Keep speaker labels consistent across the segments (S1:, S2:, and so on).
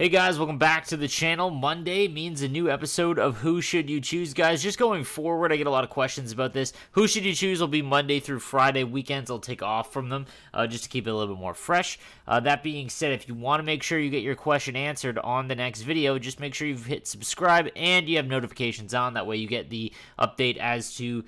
S1: Hey guys, welcome back to the channel. Monday means a new episode of Who Should You Choose, guys. Just going forward, I get a lot of questions about this. Who Should You Choose will be Monday through Friday. Weekends I'll take off from them just to keep it a little bit more fresh. That being said, if you want to make sure you get your question answered on the next video, just make sure you've hit subscribe and you have notifications on. That way you get the update as to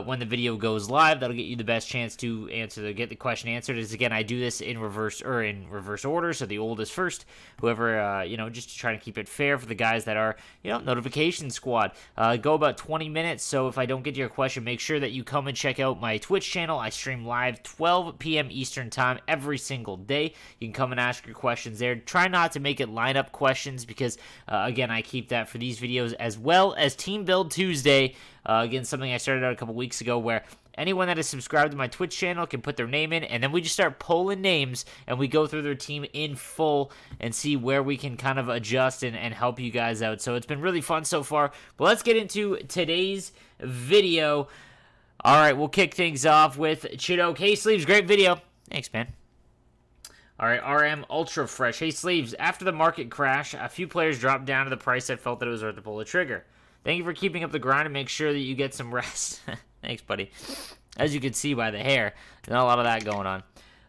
S1: when the video goes live. That'll get you the best chance to get the question answered. As again, I do this in reverse order, so the oldest first. Whoever just to try to keep it fair for the guys that are notification squad. Go about 20 minutes. So if I don't get to your question, make sure that you come and check out my Twitch channel. I stream live 12 p.m. Eastern time every single day. You can come and ask your questions there. Try not to make it lineup questions because again, I keep that for these videos as well as Team Build Tuesday. Again, something I started out a couple weeks ago where anyone that is subscribed to my Twitch channel can put their name in, and then we just start pulling names, and we go through their team in full and see where we can kind of adjust and help you guys out. So it's been really fun so far. But let's get into today's video. All right, we'll kick things off with Chido. Hey, Sleeves, great video. Thanks, man. All right, RM Ultra Fresh. Hey, Sleeves, after the market crash, a few players dropped down to the price I felt that it was worth to pull the trigger. Thank you for keeping up the grind and make sure that you get some rest. Thanks, buddy. As you can see by the hair, there's not a lot of that going on.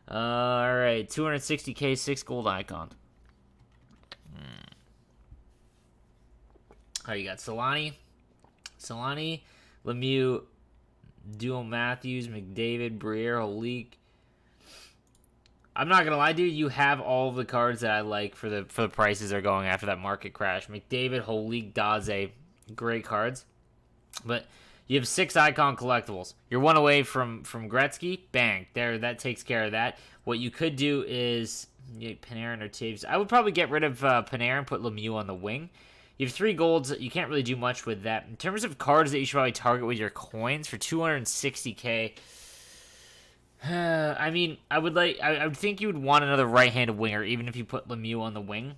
S1: All right, 260K, 6 gold icon. All right, you got Solani, Lemieux, Duo Matthews, McDavid, Briere, Holik. I'm not gonna lie, dude. You have all of the cards that I like for the prices they're going after that market crash. McDavid, Holik, Daze. Great cards, but you have 6 icon collectibles. You're one away from Gretzky. Bang, there. That takes care of that. What you could do is Panarin or Taves. I would probably get rid of Panarin, put Lemieux on the wing. You have 3 golds. You can't really do much with that. In terms of cards that you should probably target with your coins for 260K. I mean, I would think you would want another right-handed winger, even if you put Lemieux on the wing.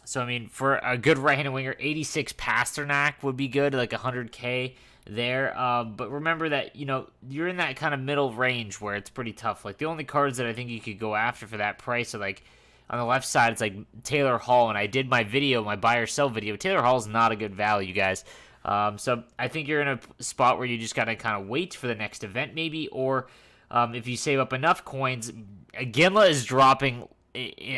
S1: So, I mean, for a good right-handed winger, 86 Pasternak would be good, like 100K there. But remember that, you're in that kind of middle range where it's pretty tough. Like, the only cards that I think you could go after for that price are, like, on the left side, it's like Taylor Hall. And I did my buy or sell video. Taylor Hall is not a good value, guys. So, I think you're in a spot where you just got to kind of wait for the next event, maybe. Or if you save up enough coins, Ginla is dropping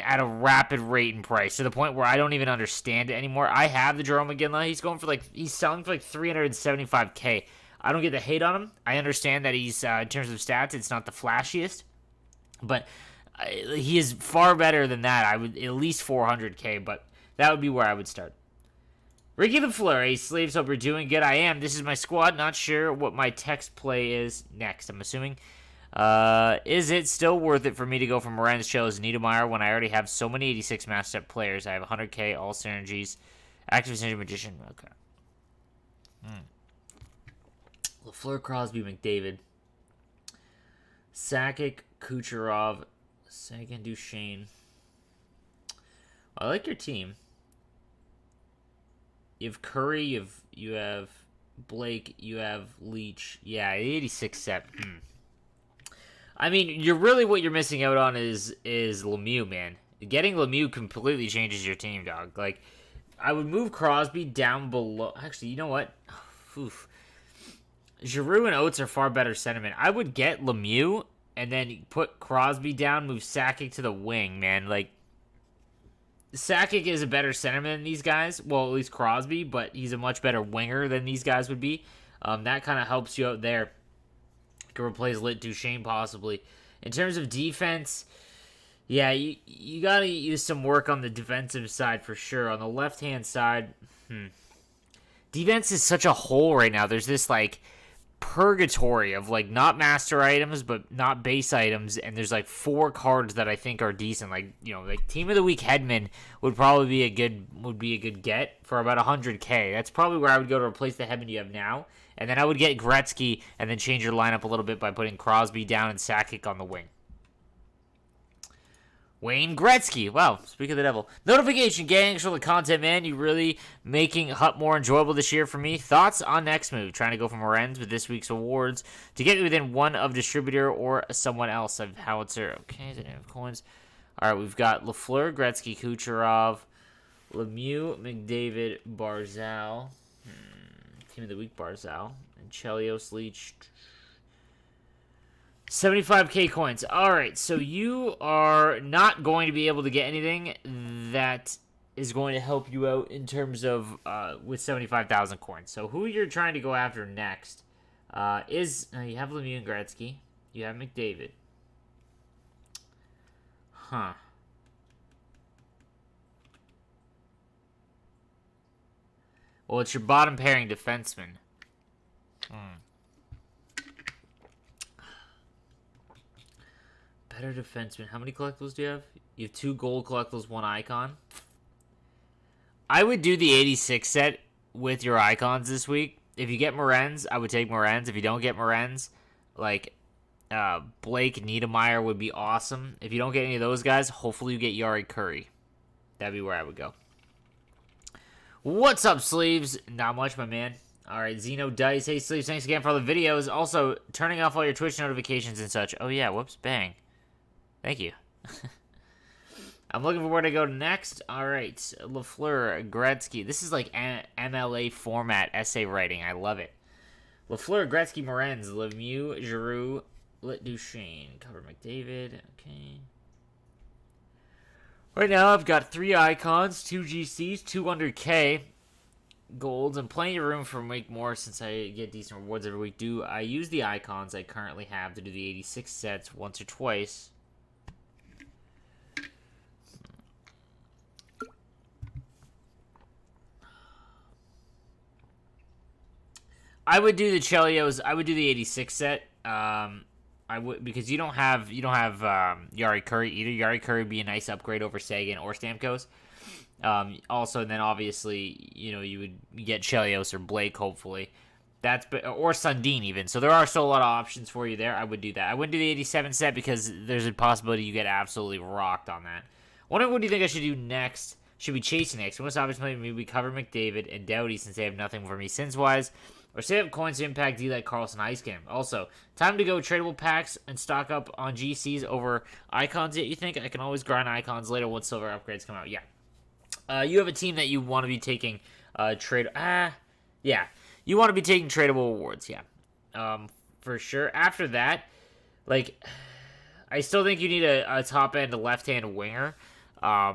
S1: at a rapid rate in price to the point where I don't even understand it anymore. I have the Jerome McGinley. He's selling for like 375K. I don't get the hate on him. I understand that he's in terms of stats, it's not the flashiest, but he is far better than that. I would at least 400K, but that would be where I would start. Ricky LaFleur, hey Sleeves, hope you're doing good. I am. This is my squad. Not sure what my text play is next. I'm assuming. Is it still worth it for me to go for Moran's Chills, Niedermeyer when I already have so many 86 matchup players? I have 100K, all synergies, active synergy magician. Okay. LaFleur, Crosby, McDavid, Sakic, Kucherov, Sagan, Duchesne. I like your team. You have Curry, you have Blake, you have Leach. Yeah, 86 set. I mean, what you're missing out on is Lemieux, man. Getting Lemieux completely changes your team, dog. Like, I would move Crosby down below. Actually, you know what? Oof. Giroux and Oates are far better sentiment. I would get Lemieux and then put Crosby down, move Sakic to the wing, man. Like, Sakic is a better sentiment than these guys. Well, at least Crosby, but he's a much better winger than these guys would be. That kind of helps you out there. Could replace Lit Duchesne possibly. In terms of defense, yeah, you got to use some work on the defensive side for sure. On the left-hand side, defense is such a hole right now. There's this, like, purgatory of, like, not master items, but not base items, and there's, like, 4 cards that I think are decent. Like, like Team of the Week Hedman would probably be a good get for about 100K. That's probably where I would go to replace the Hedman you have now. And then I would get Gretzky and then change your lineup a little bit by putting Crosby down and Sakic on the wing. Wayne Gretzky. Wow, speak of the devil. Notification gang, thanks for the content, man. You really making Hut more enjoyable this year for me. Thoughts on next move? Trying to go for Morenz with this week's awards to get within one of distributor or someone else of Howitzer. Okay, I have coins. All right, we've got Lafleur, Gretzky, Kucherov, Lemieux, McDavid, Barzal. Team of the week, Barzal. And Chelios, Leach. 75k coins. All right, so you are not going to be able to get anything that is going to help you out in terms of with 75,000 coins. So who you're trying to go after next is you have Lemieux and Gretzky. You have McDavid. Huh. Well, it's your bottom pairing defenseman. Better defenseman. How many collectibles do you have? You have 2 gold collectibles, 1 icon. I would do the 86 set with your icons this week. If you get Morenz, I would take Morenz. If you don't get Morenz, like Blake Niedermeyer would be awesome. If you don't get any of those guys, hopefully you get Yari Curry. That'd be where I would go. What's up, Sleeves? Not much, my man. All right, Zeno Dice. Hey, Sleeves, thanks again for all the videos. Also, turning off all your Twitch notifications and such. Oh, yeah, whoops, bang. Thank you. I'm looking for where to go next. All right, Lafleur, Gretzky. This is like MLA format essay writing. I love it. Lafleur, Gretzky, Morenz, Lemieux, Giroux, Duchesne. Cover McDavid. Okay. Right now, I've got 3 icons, 2 GCs, 200k golds, and plenty of room for make more since I get decent rewards every week. I use the icons I currently have to do the 86 sets once or twice. I would do the Chelios. I would do the 86 set. I would, because you don't have Yari Curry either. Yari Curry would be a nice upgrade over Sagan or Stamkos. Also, then obviously you would get Chelios or Blake hopefully. Or Sundin even. So there are still a lot of options for you there. I would do that. I wouldn't do the 87 set because there's a possibility you get absolutely rocked on that. Wondering what do you think I should do next? Should be chasing next. Most obviously maybe cover McDavid and Doughty since they have nothing for me sins wise. Or save up coins to impact D like Carlson Ice Game. Also, time to go tradable packs and stock up on GCs over icons yet, you think? I can always grind icons later once silver upgrades come out. Yeah. You have a team that you want to be taking yeah. You want to be taking tradable awards, yeah. For sure. After that, like, I still think you need a top-end left-hand winger. There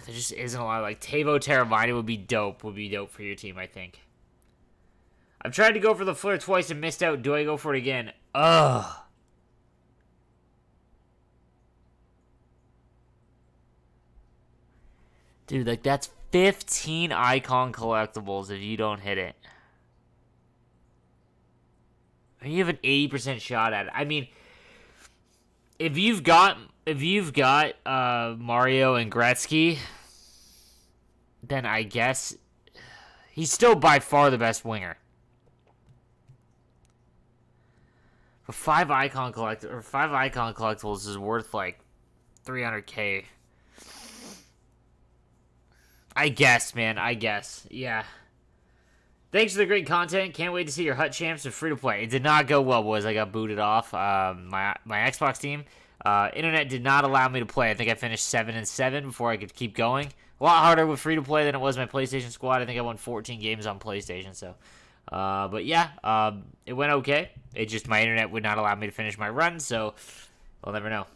S1: just isn't a lot. Like, Teuvo Teravainen would be dope for your team, I think. I've tried to go for the Fleur twice and missed out. Do I go for it again? Ugh. Dude, like, that's 15 icon collectibles if you don't hit it. And you have an 80% shot at it. I mean, if you've got Mario and Gretzky, then I guess he's still by far the best winger. But 5 icon collectibles is worth like 300k. I guess, man. I guess. Yeah. Thanks for the great content. Can't wait to see your Hut Champs and free to play. It did not go well, boys. I got booted off. My Xbox team. Internet did not allow me to play. I think I finished 7-7 before I could keep going. A lot harder with free to play than it was my PlayStation squad. I think I won 14 games on PlayStation. So. But yeah, it went okay. It just, my internet would not allow me to finish my run, so I'll never know.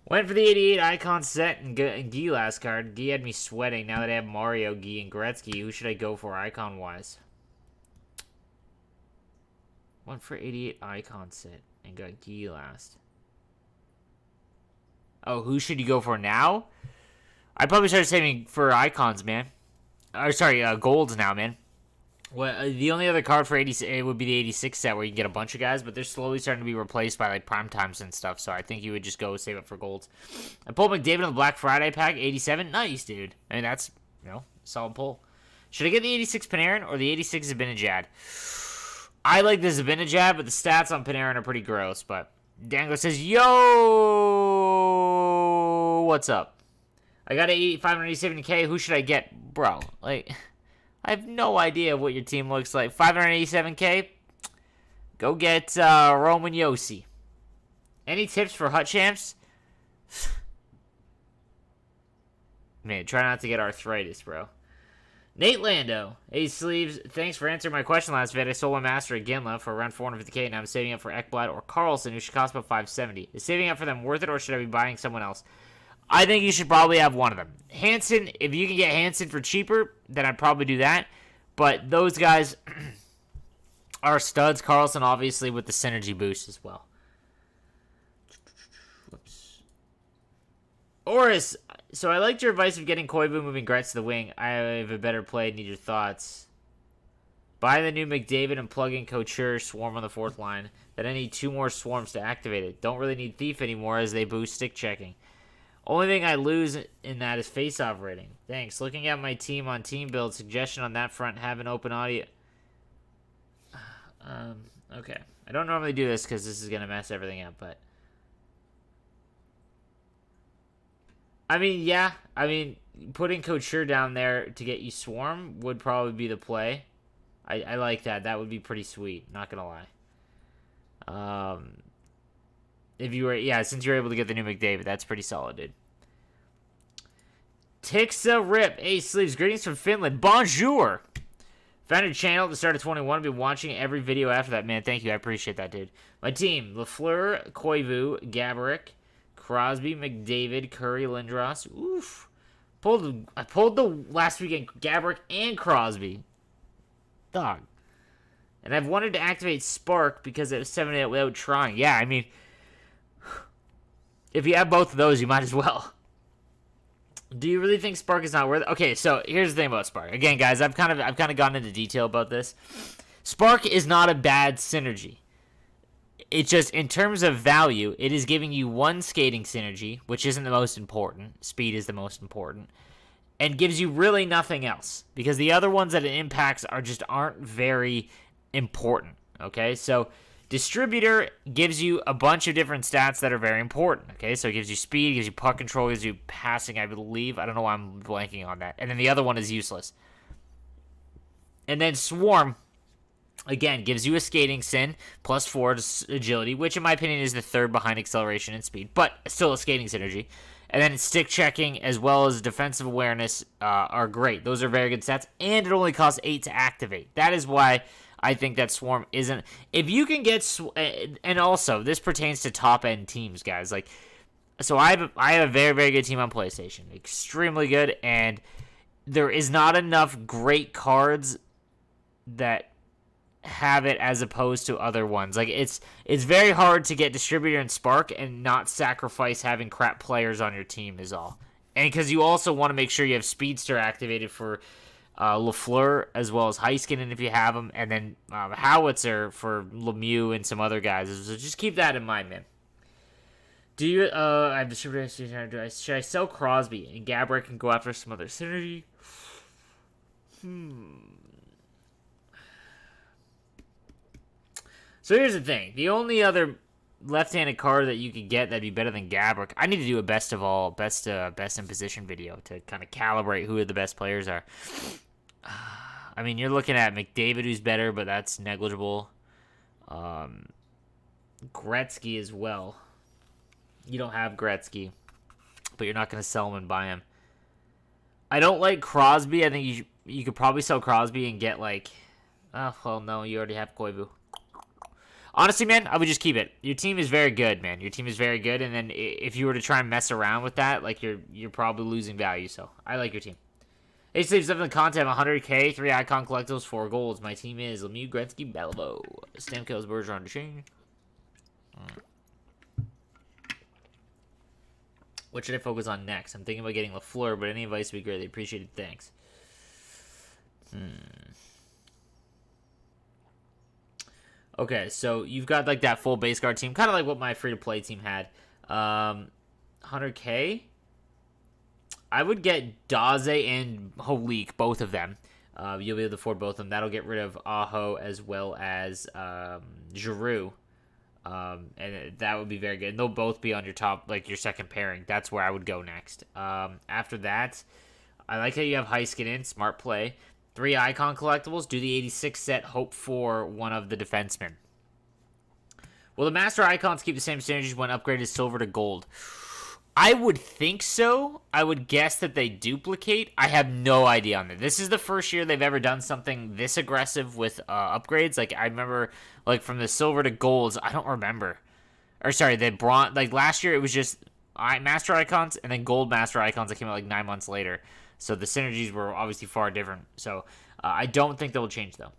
S1: Went for the 88 icon set and Guy last card. Guy had me sweating. Now that I have Mario, Guy, and Gretzky, who should I go for icon-wise? Went for 88 icon set and got Guy last. Oh, who should you go for now? I'd probably start saving for icons, man. Or sorry, golds now, man. Well, the only other card for 86 it would be the 86 set where you can get a bunch of guys, but they're slowly starting to be replaced by like prime times and stuff. So I think you would just go save up for golds. I pulled McDavid on the Black Friday pack, 87. Nice, dude. I mean, that's, solid pull. Should I get the 86 Panarin or the 86 Zibanejad? I like the Zibanejad, but the stats on Panarin are pretty gross. But Dangler says, yo, what's up? I got 587k. Who should I get? Bro, like, I have no idea what your team looks like. 587k? Go get Roman Yossi. Any tips for Hut Champs? Man, try not to get arthritis, bro. Nate Lando, hey Sleeves, thanks for answering my question last vid. I sold my master at Ginla for around 450k, and I'm saving up for Ekblad or Carlson, who should cost about 570. Is saving up for them worth it, or should I be buying someone else? I think you should probably have one of them. Hansen, if you can get Hansen for cheaper, then I'd probably do that. But those guys are studs. Carlson, obviously, with the synergy boost as well. Whoops. Oris, so I liked your advice of getting Koivu moving Gretz to the wing. I have a better play. Need your thoughts. Buy the new McDavid and plug in Couture Swarm on the fourth line. Then I need 2 more Swarms to activate it. Don't really need Thief anymore as they boost stick checking. Only thing I lose in that is face-off rating. Thanks. Looking at my team on team build, suggestion on that front, have an open audio. Okay. I don't normally do this because this is going to mess everything up, but... I mean, yeah. I mean, putting Couture down there to get you Swarm would probably be the play. I like that. That would be pretty sweet. Not going to lie. If you were, yeah, since you're able to get the new McDavid, that's pretty solid, dude. Tixa Rip, hey, Sleeves, greetings from Finland. Bonjour. Found your channel at the start of 21. I've been watching every video after that, man. Thank you. I appreciate that, dude. My team, Lafleur, Koivu, Gaborik, Crosby, McDavid, Curry, Lindros. Oof. I pulled the last weekend Gaborik and Crosby. Dog. And I've wanted to activate Spark because it was 7-8 without trying. Yeah, I mean... If you have both of those, you might as well. Do you really think Spark is not worth it? Okay, so here's the thing about Spark. Again, guys, I've kind of gone into detail about this. Spark is not a bad synergy. It's just, in terms of value, it is giving you 1 skating synergy, which isn't the most important. Speed is the most important. And gives you really nothing else. Because the other ones that it impacts aren't very important. Okay, so... Distributor gives you a bunch of different stats that are very important, okay? So it gives you speed, gives you puck control, gives you passing, I believe. I don't know why I'm blanking on that. And then the other one is useless. And then Swarm, again, gives you a skating sin, +4 to agility, which in my opinion is the 3rd behind acceleration and speed, but still a skating synergy. And then stick checking as well as defensive awareness are great. Those are very good stats, and it only costs 8 to activate. That is why... I think that Swarm isn't... If you can get... And also, this pertains to top-end teams, guys. Like, so I have a very, very good team on PlayStation. Extremely good, and there is not enough great cards that have it as opposed to other ones. Like, it's very hard to get Distributor and Spark and not sacrifice having crap players on your team is all. And because you also want to make sure you have Speedster activated for... Lafleur as well as Heiskanen if you have them, and then Howitzer for Lemieux and some other guys. So just keep that in mind, man. Do you? I'm distributor. Should I sell Crosby and Gaborik and go after some other synergy? So here's the thing: the only other left-handed card that you could get that'd be better than Gaborik. I need to do a best in position video to kind of calibrate who the best players are. I mean, you're looking at McDavid, who's better, but that's negligible. Gretzky as well. You don't have Gretzky, but you're not going to sell him and buy him. I don't like Crosby. I think you could probably sell Crosby and get like... Oh, well, no, you already have Koivu. Honestly, man, I would just keep it. Your team is very good, man. Your team is very good, and then if you were to try and mess around with that, like you're probably losing value. So I like your team. Hey, saves up in the content, 100K, 3 icon collectibles, 4 golds. My team is Lemieux, Gretzky, Beliveau, Stamkos, Bergeron, Duchesne. What should I focus on next? I'm thinking about getting Lafleur, but any advice would be greatly appreciated. Thanks. Okay, so you've got like that full base guard team, kind of like what my free-to-play team had. 100K. I would get Daze and Holik, both of them. You'll be able to afford both of them. That'll get rid of Aho as well as Giroux. And that would be very good. And they'll both be on your top, like your second pairing. That's where I would go next. After that, I like how you have Heiskanen, smart play. 3 icon collectibles. Do the 86 set. Hope for one of the defensemen. Will the master icons keep the same synergies when upgraded silver to gold? I would think so. I would guess that they duplicate. I have no idea on that. This is the first year they've ever done something this aggressive with upgrades. Like, I remember, like, from the silver to golds, I don't remember. Or, sorry, the bronze. Like, last year it was just master icons and then gold master icons that came out, like, 9 months later. So the synergies were obviously far different. So I don't think they'll change, though.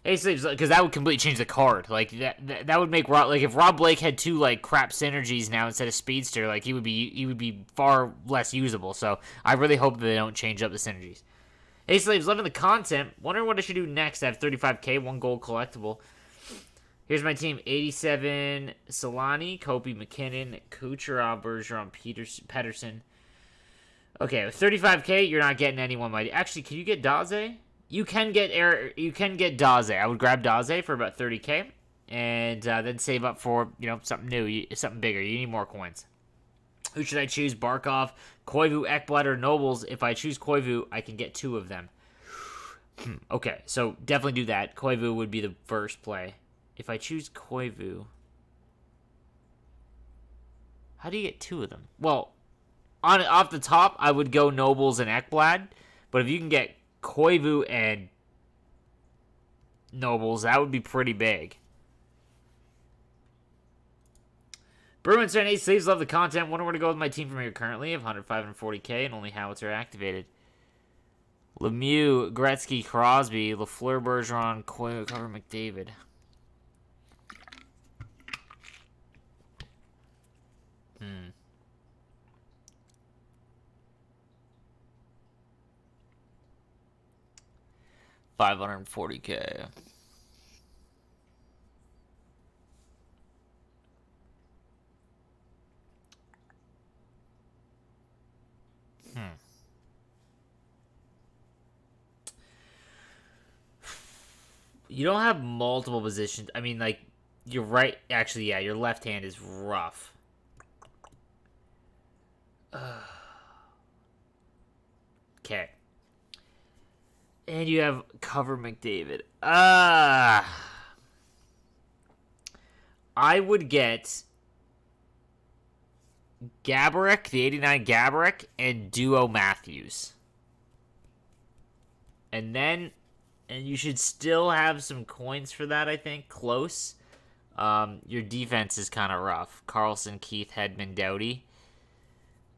S1: Hey, Sleeves, because that would completely change the card. Like that would make Rob, like, if Rob Blake had two like crap synergies now instead of Speedster, like he would be far less usable. So I really hope that they don't change up the synergies. Hey, Slaves, loving the content. Wondering what I should do next. I have 35k, one gold collectible. Here's my team: 87 Solani, Kobe, McKinnon, Kucherov, Bergeron, Pedersen. Okay, with 35k, you're not getting anyone. Actually, can you get Daze? You can get Daze. I would grab Daze for about 30k, and then save up for something new, something bigger. You need more coins. Who should I choose? Barkov, Koivu, Ekblad, or Nobles? If I choose Koivu, I can get 2 of them. Okay, so definitely do that. Koivu would be the first play. If I choose Koivu, how do you get 2 of them? Well, off the top, I would go Nobles and Ekblad, but if you can get Koivu and Nobles, that would be pretty big. Bruins and 8 Sleeves, love the content. Wonder where to go with my team from here currently. I have 105 and only Howitzer activated. Lemieux, Gretzky, Crosby, Lafleur, Bergeron, Koivu, Cover, McDavid. Hmm. $540K. You don't have multiple positions. I mean, like, your right... Actually, yeah, your left hand is rough. Okay. And you have Cover McDavid. I would get Gaborik, the 89 Gaborik, and Duo Matthews. And you should still have some coins for that, I think. Close. Your defense is kind of rough. Carlson, Keith, Hedman, Doughty.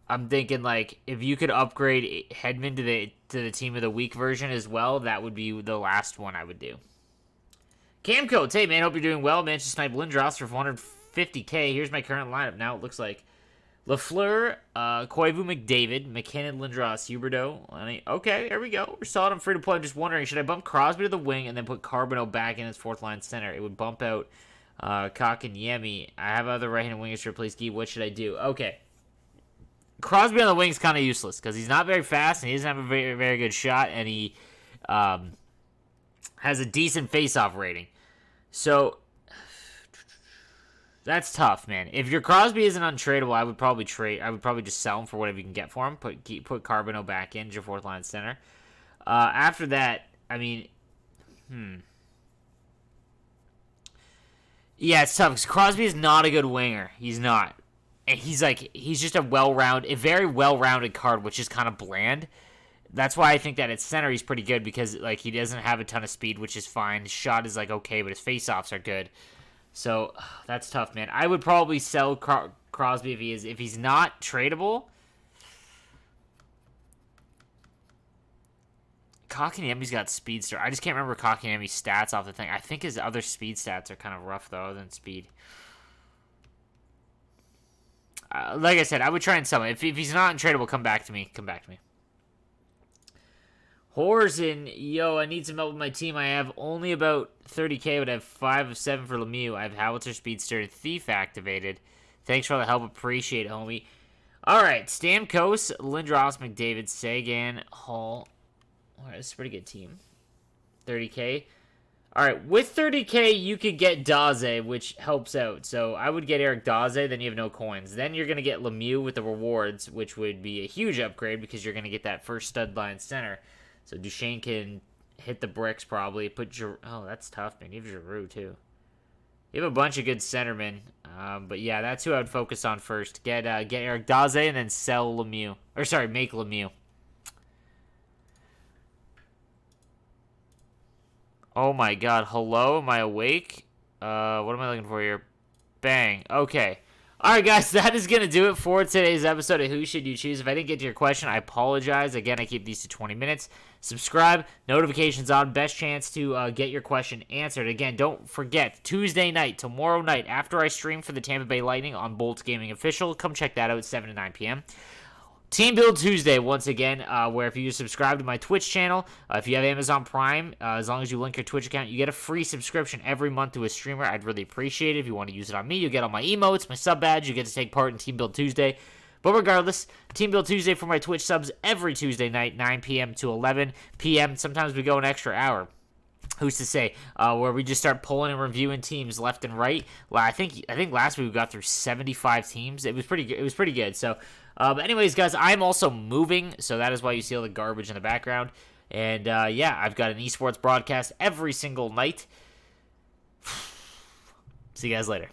S1: I'm thinking, like, if you could upgrade Hedman to the Team of the Week version as well, that would be the last one I would do. Cam Coates, hey, man, hope you're doing well. Manchester Snipe Lindros for 450k. Here's my current lineup. Now it looks like Lafleur, Koivu, McDavid, McKinnon, Lindros, Huberdeau. Okay, there we go. We're solid. I'm free to play. I'm just wondering, should I bump Crosby to the wing and then put Carbonneau back in as fourth line center? It would bump out Kotkaniemi. I have other right-handed wingers to replace Gee. What should I do? Okay. Crosby on the wing is kind of useless because he's not very fast and he doesn't have a very, very good shot, and he has a decent face-off rating. So that's tough, man. If your Crosby isn't untradeable, I would probably just sell him for whatever you can get for him. Put Carbonneau back in as your fourth line center. After that, I mean, yeah, it's tough because Crosby is not a good winger. He's not. And he's just a very well-rounded card, which is kind of bland. That's why I think that at center he's pretty good because, like, he doesn't have a ton of speed, which is fine. His shot is, like, okay, but his face-offs are good. So that's tough, man. I would probably sell Crosby if he's not tradable. Kotkaniemi's got speedster. I just can't remember Kotkaniemi's stats off the thing. I think his other speed stats are kind of rough, though, other than speed. Like I said, I would try and sell him. If he's not untradeable, come back to me. Horzen, yo, I need some help with my team. I have only about 30k, but I have 5 of 7 for Lemieux. I have Howitzer, Speedster, and Thief activated. Thanks for all the help. Appreciate it, homie. All right, Stamkos, Lindros, McDavid, Sagan, Hall. All right, this is a pretty good team. 30k. All right, with 30k, you could get Daze, which helps out. So I would get Eric Daze, then you have no coins. Then you're going to get Lemieux with the rewards, which would be a huge upgrade because you're going to get that first stud line center. So Duchesne can hit the bricks probably. Oh, that's tough, man. You have Giroux, too. We have a bunch of good centermen. But yeah, that's who I would focus on first. Get Eric Daze and then sell Lemieux. Or sorry, make Lemieux. Oh my god, hello? Am I awake? What am I looking for here? Bang. Okay. Alright guys, that is going to do it for today's episode of Who Should You Choose. If I didn't get to your question, I apologize. Again, I keep these to 20 minutes. Subscribe, notifications on, best chance to get your question answered. Again, don't forget, Tuesday night, tomorrow night, after I stream for the Tampa Bay Lightning on Bolts Gaming Official, come check that out at 7 to 9 p.m. Team Build Tuesday, once again, where if you subscribe to my Twitch channel, if you have Amazon Prime, as long as you link your Twitch account, you get a free subscription every month to a streamer. I'd really appreciate it. If you want to use it on me, you get all my emotes, my sub badge, you get to take part in Team Build Tuesday. But regardless, Team Build Tuesday for my Twitch subs every Tuesday night, 9 p.m. to 11 p.m. Sometimes we go an extra hour. Who's to say? Where we just start pulling and reviewing teams left and right. Well, I think last week we got through 75 teams. It was pretty good. It was pretty good. So, anyways, guys, I'm also moving, so that is why you see all the garbage in the background. And yeah, I've got an esports broadcast every single night. See you guys later.